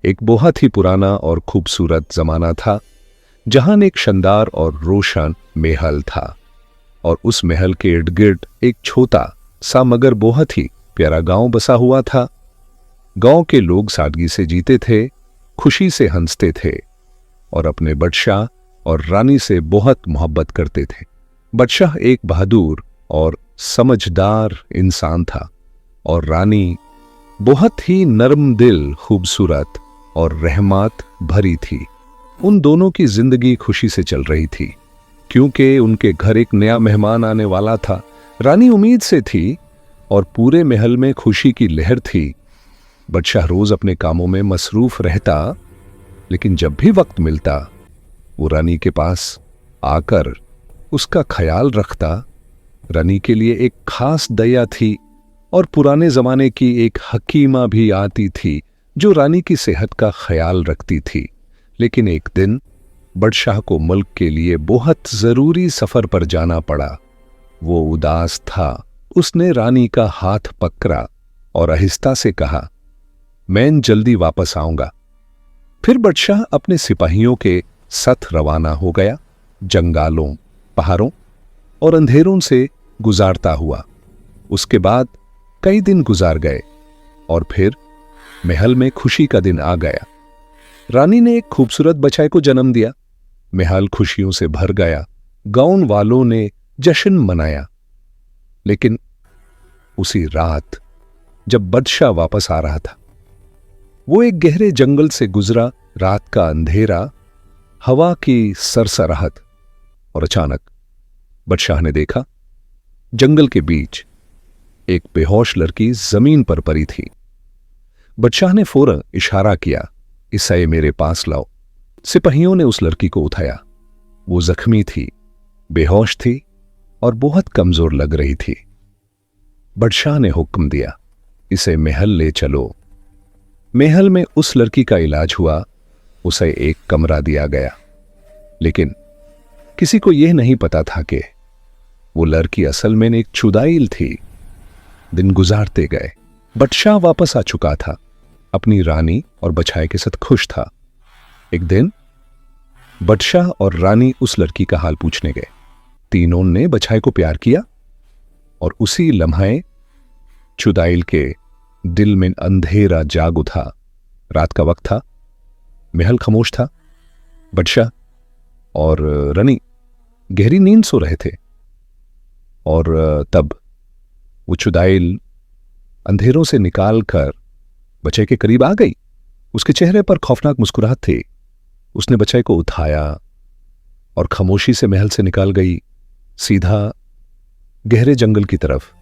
एक बहुत ही पुराना और खूबसूरत जमाना था जहां एक शानदार और रोशन महल था और उस महल के इर्द गिर्द एक छोटा सा मगर बहुत ही प्यारा गांव बसा हुआ था। गांव के लोग सादगी से जीते थे, खुशी से हंसते थे और अपने बादशाह और रानी से बहुत मोहब्बत करते थे। बादशाह एक बहादुर और समझदार इंसान था और रानी बहुत ही नरम दिल, खूबसूरत और रहमत भरी थी। उन दोनों की जिंदगी खुशी से चल रही थी क्योंकि उनके घर एक नया मेहमान आने वाला था। रानी उम्मीद से थी और पूरे महल में खुशी की लहर थी। बादशाह रोज अपने कामों में मसरूफ रहता, लेकिन जब भी वक्त मिलता वो रानी के पास आकर उसका ख्याल रखता। रानी के लिए एक खास दया थी और पुराने जमाने की एक हकीमा भी आती थी जो रानी की सेहत का ख्याल रखती थी। लेकिन एक दिन बादशाह को मुल्क के लिए बहुत जरूरी सफर पर जाना पड़ा। वो उदास था। उसने रानी का हाथ पकड़ा और आहिस्ता से कहा, मैं जल्दी वापस आऊंगा। फिर बादशाह अपने सिपाहियों के साथ रवाना हो गया, जंगलों, पहाड़ों और अंधेरों से गुजारता हुआ। उसके बाद कई दिन गुजार गए और फिर महल में खुशी का दिन आ गया। रानी ने एक खूबसूरत बच्चे को जन्म दिया। महल खुशियों से भर गया। गांव वालों ने जश्न मनाया। लेकिन उसी रात जब बादशाह वापस आ रहा था, वो एक गहरे जंगल से गुजरा। रात का अंधेरा, हवा की सरसराहट और अचानक बादशाह ने देखा जंगल के बीच एक बेहोश लड़की जमीन पर पड़ी थी। बादशाह ने फौरन इशारा किया, इसे मेरे पास लाओ। सिपाहियों ने उस लड़की को उठाया। वो जख्मी थी, बेहोश थी और बहुत कमजोर लग रही थी। बादशाह ने हुक्म दिया, इसे महल ले चलो। महल में उस लड़की का इलाज हुआ। उसे एक कमरा दिया गया, लेकिन किसी को यह नहीं पता था कि वो लड़की असल में एक चुड़ैल थी। दिन गुजारते गए। बादशाह वापस आ चुका था, अपनी रानी और बच्चे के साथ खुश था। एक दिन बादशाह और रानी उस लड़की का हाल पूछने गए। तीनों ने बच्चे को प्यार किया और उसी लम्हे चुड़ैल के दिल में अंधेरा जाग उठा। रात का वक्त था, महल खामोश था। बादशाह और रानी गहरी नींद सो रहे थे और तब वो चुड़ैल अंधेरों से निकालकर बच्चे के करीब आ गई। उसके चेहरे पर खौफनाक मुस्कुराहट थी। उसने बच्चे को उठाया और खामोशी से महल से निकाल गई, सीधा गहरे जंगल की तरफ।